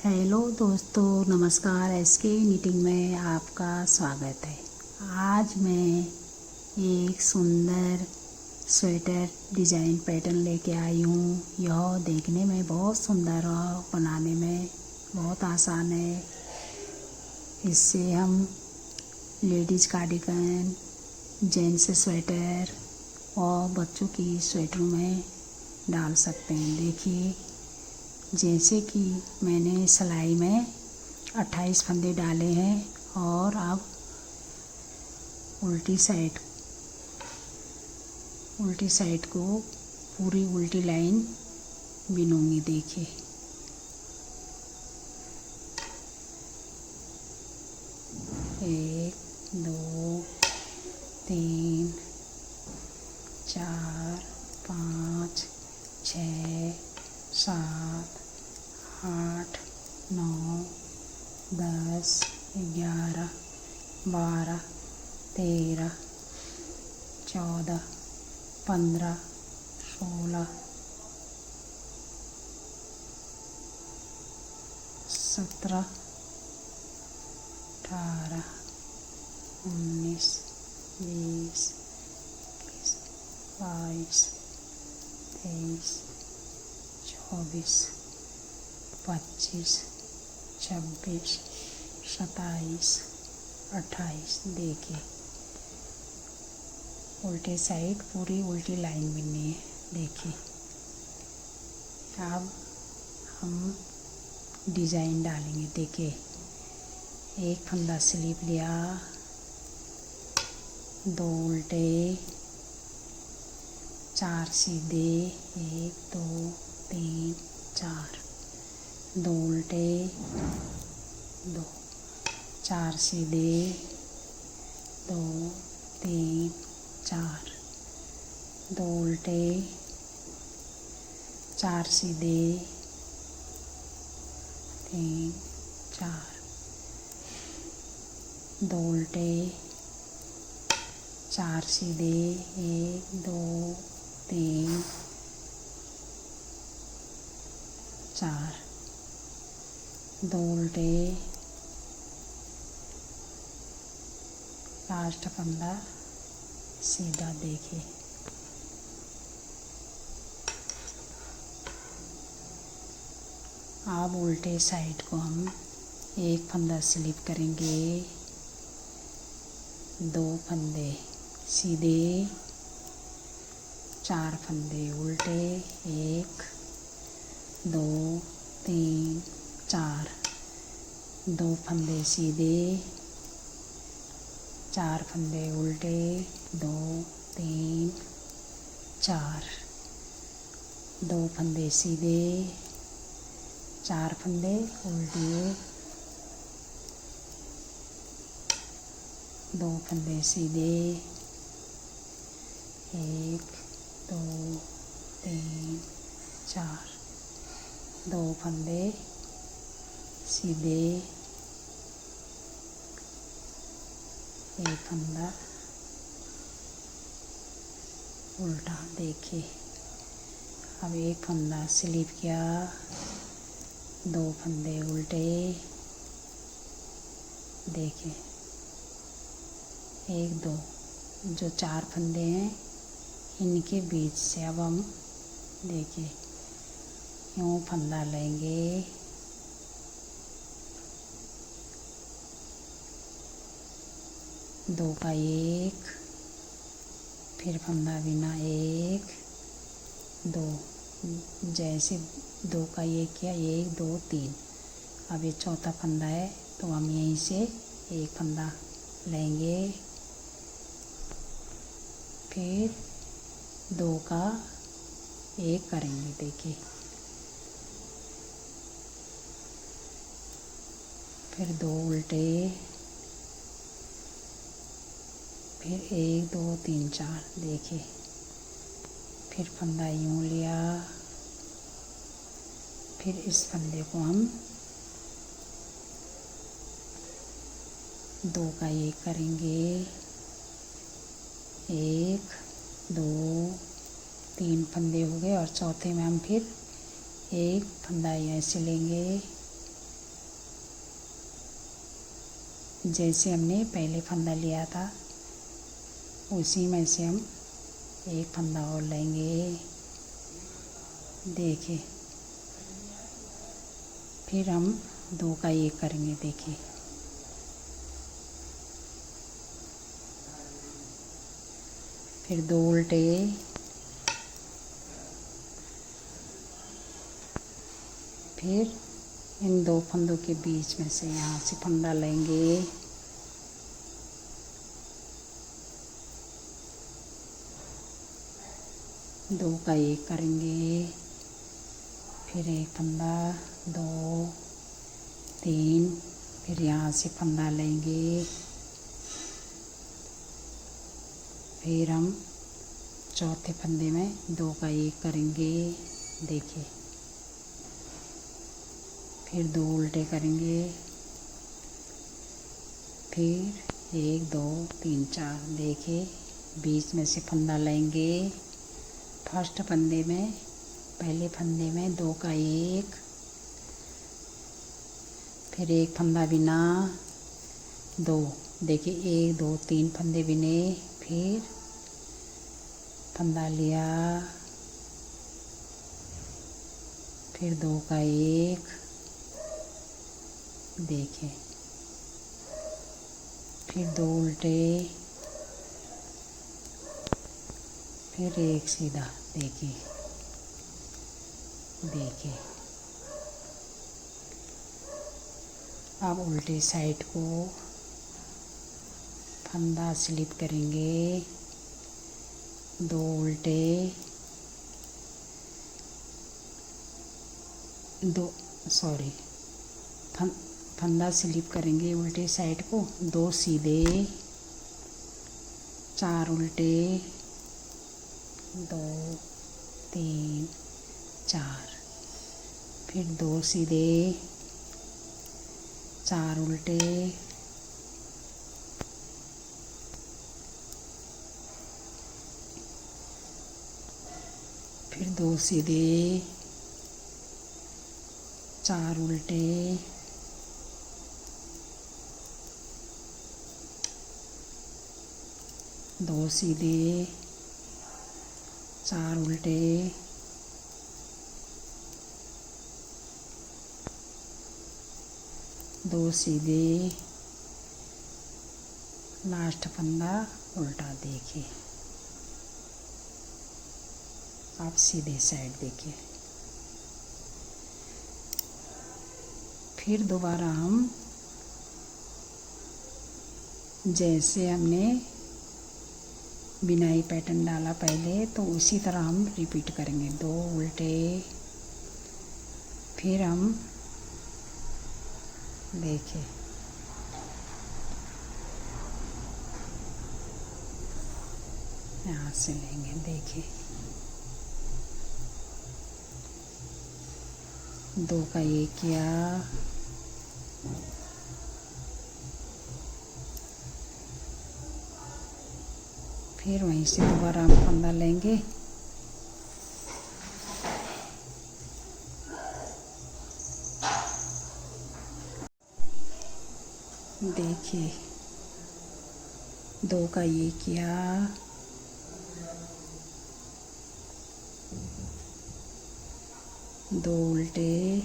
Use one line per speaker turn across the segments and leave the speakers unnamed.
Hello दोस्तों, नमस्कार। SK knitting में आपका स्वागत है। आज मैं एक सुंदर स्वेटर डिज़ाइन पैटर्न लेके आई हूँ। यह देखने में बहुत सुंदर और बनाने में बहुत आसान है। इससे हम लेडीज़ कार्डिगन, जेंट्स स्वेटर और बच्चों की स्वेटरों में डाल सकते हैं। देखिए, जैसे कि मैंने सिलाई में 28 फंदे डाले हैं और अब उल्टी साइड को पूरी उल्टी लाइन बिनूंगी। देखिए, एक, दो, तीन, चार, पाँच, 6, 7, 8, 9, 10, 11, 12, 13, 14, 15, 16, 17, 18, 19, 20, 22, 23, 24, 25, 26, 27, 28। देखिए, उल्टे साइड पूरी उल्टी लाइन बननी है। देखिए, अब हम डिज़ाइन डालेंगे। देखिए, एक फंदा स्लिप लिया, 2 उल्टे, 4 सीधे, 1, 2, 3, 4, 2 उल्टे, 2, 4 सीधे, 2, 3, 4, 2 उल्टे, 4 सीधे, 3, 4, 2 उल्टे, 4 सीधे, 1, 2, 3, 4, 2 उल्टे, लास्ट फंदा सीधा। देखिए, अब उल्टे साइड को हम एक फंदा स्लिप करेंगे, 2 फंदे सीधे, 4 फंदे उल्टे, 1, 2, 3, 4, 2 फंदे सीधे, 4 फंदे उल्टे, 2, 3, 4, 2 फंदे सीधे, 4 फंदे उल्टे, 2 फंदे सीधे, 1, 2, 3, 4, 2 फंदे सीधे, 1 फंदा उल्टा। देखिए, अब एक फंदा स्लिप किया, 2 फंदे उल्टे। देखिए, 1, 2 जो 4 फंदे हैं इनके बीच से अब हम देखिए यूँ फंदा लेंगे, दो का एक, फिर फंदा बिना 1, 2, जैसे 2 का 1 किया, 1, 2, 3। अब ये चौथा फंदा है तो हम यहीं से एक फंदा लेंगे, फिर 2 का 1 करेंगे। देखिए, फिर 2 उल्टे, फिर 1, 2, 3, 4। देखिए, फिर फंदा यूँ लिया, फिर इस फंदे को हम 2 का 1 करेंगे, 1, 2, 3 फंदे हो गए और चौथे में हम फिर एक फंदा ऐसे लेंगे, जैसे हमने पहले फंदा लिया था उसी में से हम एक फंदा और लेंगे। देखिए, फिर हम 2 का 1 करेंगे। देखिए, फिर 2 उल्टे, फिर इन 2 फंदों के बीच में से यहाँ से फंदा लेंगे। दो का 1 करेंगे, फिर एक फंदा, 2 3, फिर यहाँ से फंदा लेंगे। फिर हम चौथे फंदे में 2 का 1 करेंगे। देखिए, फिर 2 उल्टे करेंगे, फिर 1 2 3 4। देखिए, बीच में से फंदा लेंगे। फर्स्ट फंदे में, पहले फंदे में 2 का 1, फिर एक फंदा बिना, 2। देखिए, 1 2 3 फंदे बिने, फिर फंदा लिया, फिर 2 का 1। देखिए, फिर 2 उल्टे, फिर एक सीधा। देखिए, देखिए, अब उल्टे साइड को फंदा स्लिप करेंगे। 2 उल्टे, 2 सॉरी फंदा स्लिप करेंगे उल्टे साइड को, 2 सीधे, 4 उल्टे, 2 3 4, फिर 2 सीधे, 4 उल्टे, फिर 2 सीधे, 4 उल्टे, दो सीधे, 4 उल्टे, दो सीधे, लास्ट फंदा उल्टा। देखिए, आप सीधे साइड देखिए। फिर दोबारा हम जैसे हमने बिनाई पैटर्न डाला पहले, तो उसी तरह हम रिपीट करेंगे। 2 उल्टे, फिर हम देखिए, यहाँ से लेंगे। देखिए, 2 का 1 किया, फिर वहीं से दोबारा हम फंदा लेंगे। देखिए, 2 का 1 किया, दो उल्टे,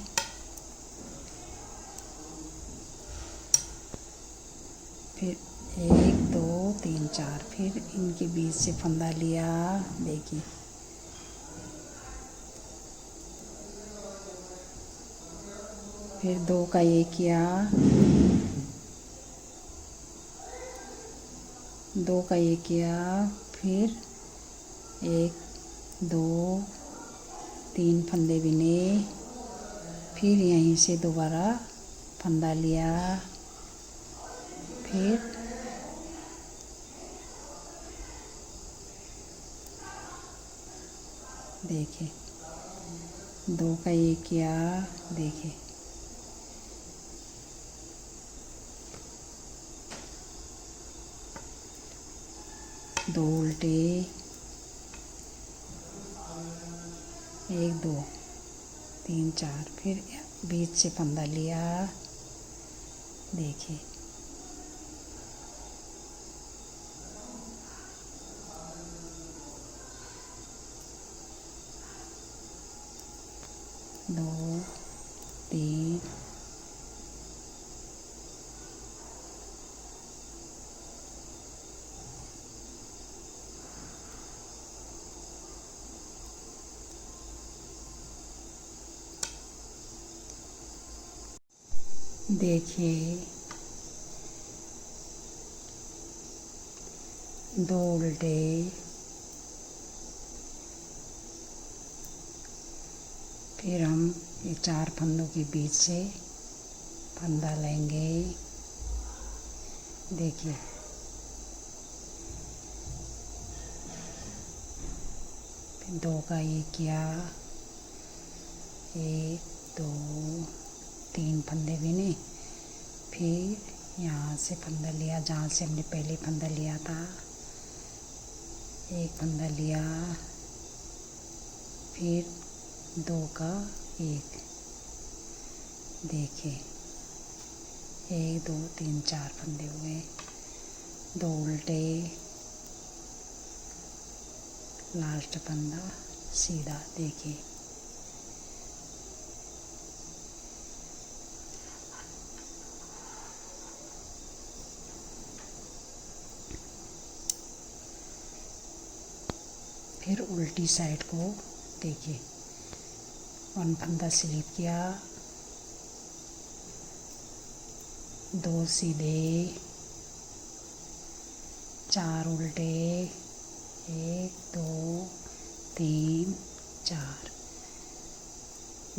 फिर 1 2 3 4, फिर इनके बीच से फंदा लिया। देखिए, फिर 2 का 1 किया, 2 का 1 किया, फिर 1 2 3 फंदे बिने, फिर यहीं से दोबारा फंदा लिया, फिर देखिए, 2 का 1 किया। देखिए, दो उल्टे, 1 2 3 4, फिर बीच से फंदा लिया। देखिए, दो, तीन, देखिए 2 उल्टे, फिर हम ये 4 फंदों के बीच से फंदा लेंगे। देखिए फिर 2 का ये किया, 1 2 3 फंदे भी नहीं, फिर यहाँ से फंदा लिया जहाँ से हमने पहले फंदा लिया था, एक फंदा लिया, फिर 2 का 1, देखिए 1 2 3 4 फंदे हुए, 2 उल्टे, लास्ट फंदा सीधा। देखिए फिर उल्टी साइड को देखिए 1 फंदा स्लिप किया, 2 सीधे, 4 उल्टे, 1 2 3 4,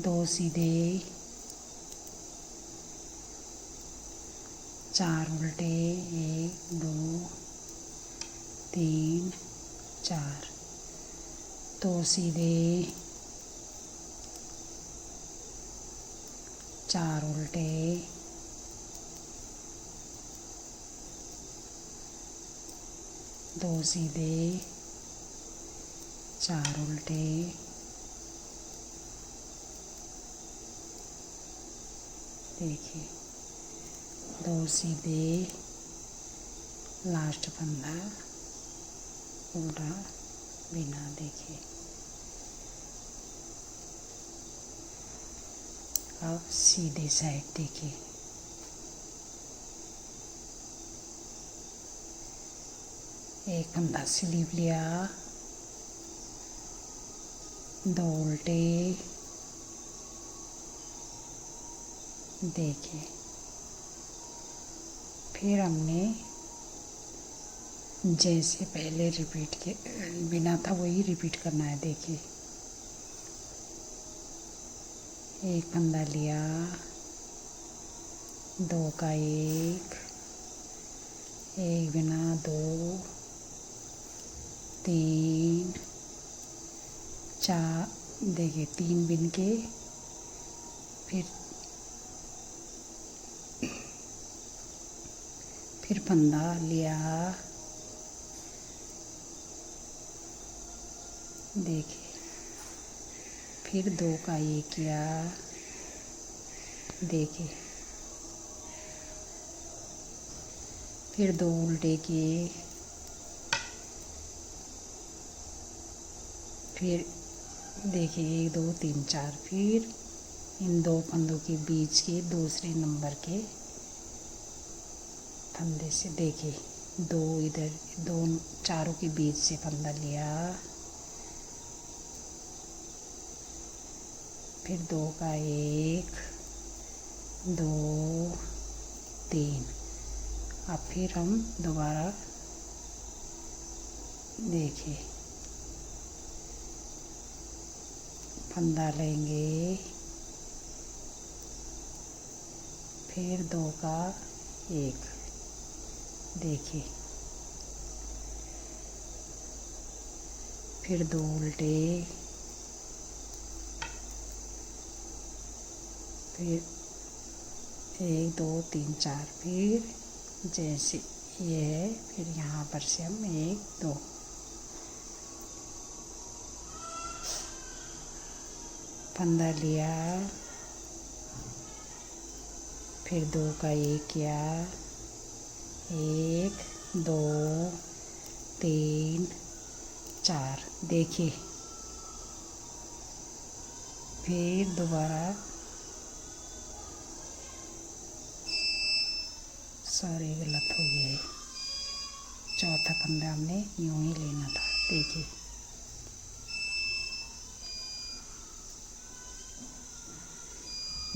2 सीधे, 4 उल्टे, 1 2 3 4, 2 सीधे, 4 उल्टे, 2 सीधे, 4 उल्टे, देखिए 2 सीधे, लास्ट फंदा उल्टा बिना। देखिए अब सीधे साइड देखिए एक फंदा स्लीव लिया, 2 उल्टे, देखिए फिर हमने जैसे पहले रिपीट के बिना था वही रिपीट करना है। देखिए एक फंदा लिया, 2 का 1, एक बिना 2 3 4, देखिए 3 बिन के फिर फंदा लिया, देखिए फिर 2 का 1 किया, देखिए फिर 2 उल्टे किए, फिर देखिए 1 2 3 4, फिर इन 2 फंदों के बीच के दूसरे नंबर के फंदे से देखिए 2 इधर 2 चारों के बीच से फंदा लिया, फिर 2 का 1 2 3, अब फिर हम दोबारा देखिए फंदा लेंगे, फिर 2 का 1, देखिए फिर 2 उल्टे, फिर 1 2 3 4, फिर जैसे ये है फिर यहाँ पर से हम 1 2 फंदा लिया, फिर 2 का 1 किया, 1 2 3 4, देखिए फिर दोबारा सॉरी गलत हो गया है, चौथा फंदा हमने यूं ही लेना था। देखिए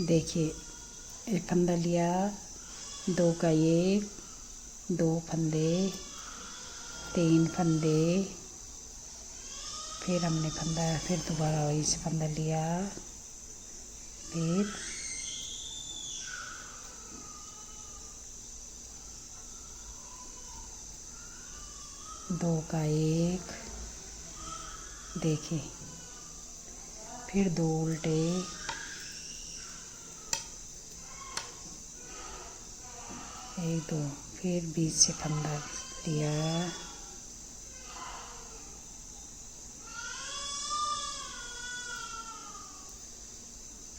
देखिए एक फंदा लिया, दो का एक, दो फंदे, तीन फंदे, फिर हमने फंदा, फिर दोबारा वही से फंदा लिया, फिर दो का एक, देखिए फिर दो उल्टे, एक दो, फिर बीच से फंदा लिया,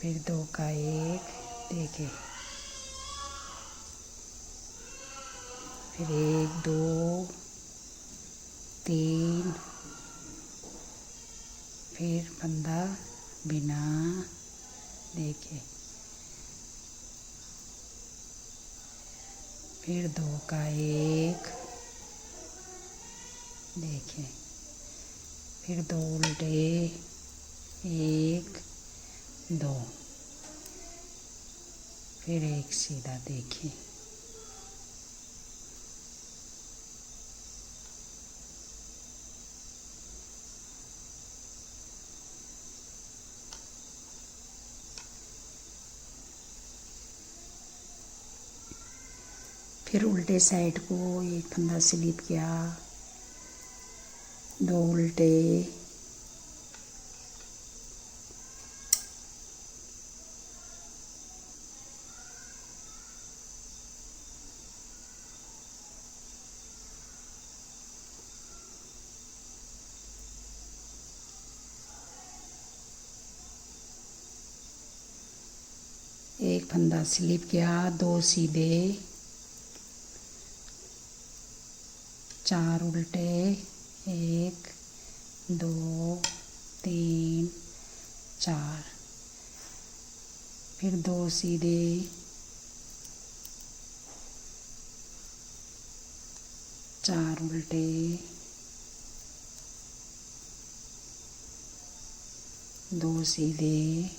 फिर दो का एक, देखिए फिर एक दो तीन, फिर फंदा बिना, देखिए फिर दो का एक, देखिए फिर दो उल्टे, एक दो, फिर एक सीधा, देखिए फिर उल्टे साइड को एक फंदा स्लिप किया, दो उल्टे, एक फंदा स्लिप किया, दो सीधे, चार उल्टे, एक दो तीन चार, फिर दो सीधे, चार उल्टे, दो सीधे,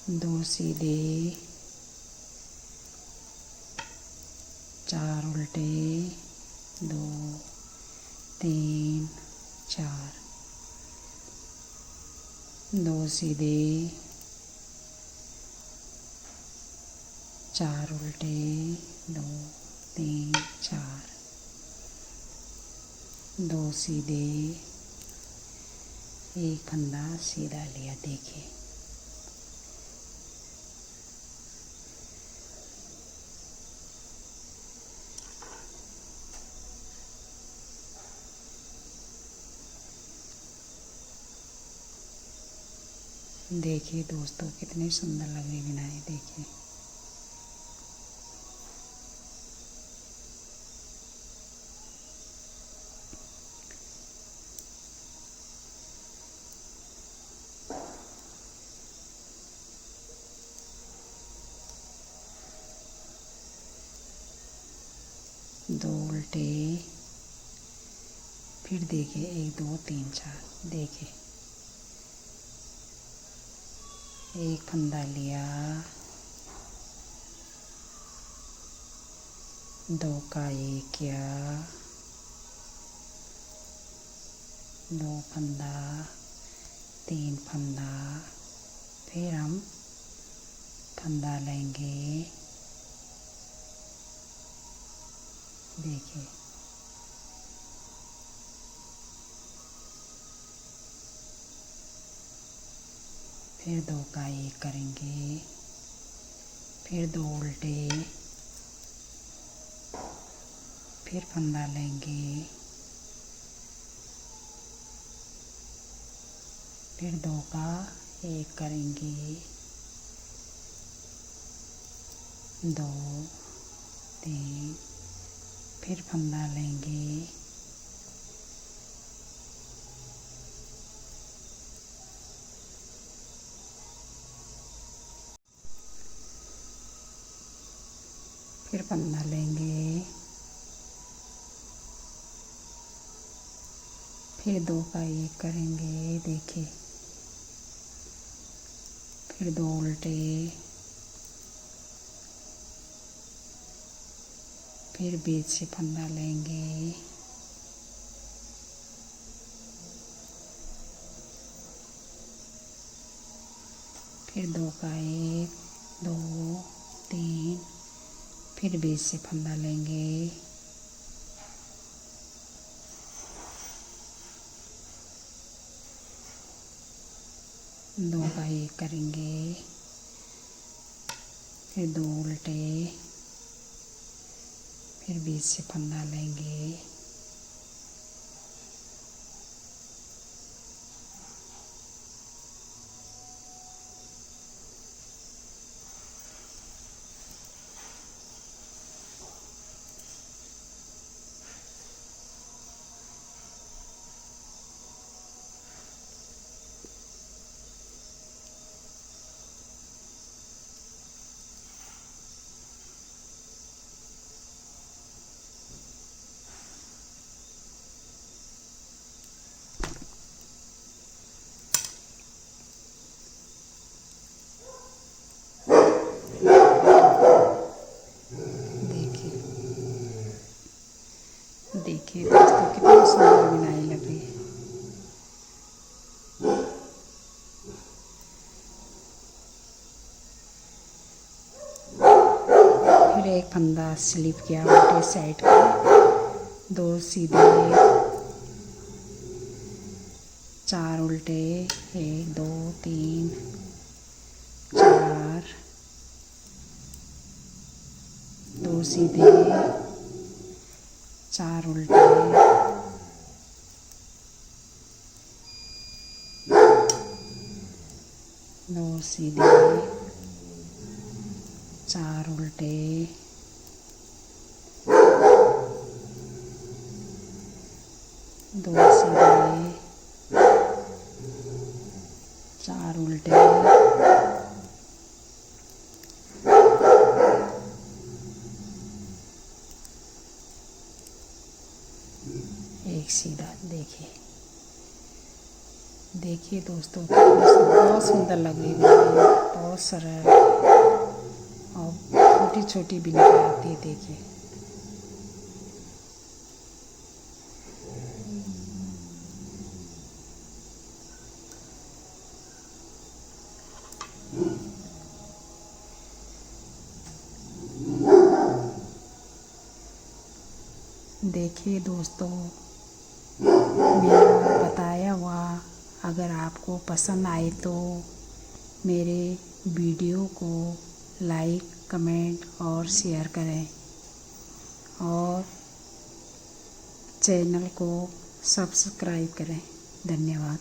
दो सीधे, चार उल्टे, दो तीन चार, दो सीधे, चार उल्टे, दो तीन चार, दो सीधे, एक फंदा सीधा लिया, देखिए देखिए दोस्तों कितने सुंदर लग रही बुनाई, देखिए दो उल्टे, फिर देखिए एक दो तीन चार, देखिए एक फंदा लिया, दो का एक किया, दो फंदा, तीन फंदा, फिर हम फंदा लेंगे, देखिए फिर दो का एक करेंगे, फिर दो उल्टे, फिर फंदा लेंगे, फिर 2 का 1 करेंगे, 2 3, फिर फंदा लेंगे, फिर फंदा लेंगे, फिर 2 का 1 करेंगे, देखिए, फिर 2 उल्टे, फिर बीच से फंदा लेंगे, फिर 2 का 1 2 3, फिर बीच से फंदा लेंगे, दो का 1 करेंगे, फिर 2 उल्टे, फिर बीच से फंदा लेंगे, देखिए दोस्तों कितनी सुंदर बुनाई लगी। फिर एक फंदा स्लिप किया उल्टे साइड का, 2 सीधे, 4 उल्टे, 1 2 3 4, 2 सीधे, 4 उल्टे, 2 सीधे, 4 उल्टे, 2 सीधे, 4 उल्टे, 1 सीधा। देखिए दोस्तों बहुत सुंदर लग रही है, बहुत सरल और छोटी छोटी भी निकल आती है। देखिए देखिए दोस्तों, मेरा बताया हुआ अगर आपको पसंद आए तो मेरे वीडियो को लाइक कमेंट और शेयर करें और चैनल को सब्सक्राइब करें। धन्यवाद।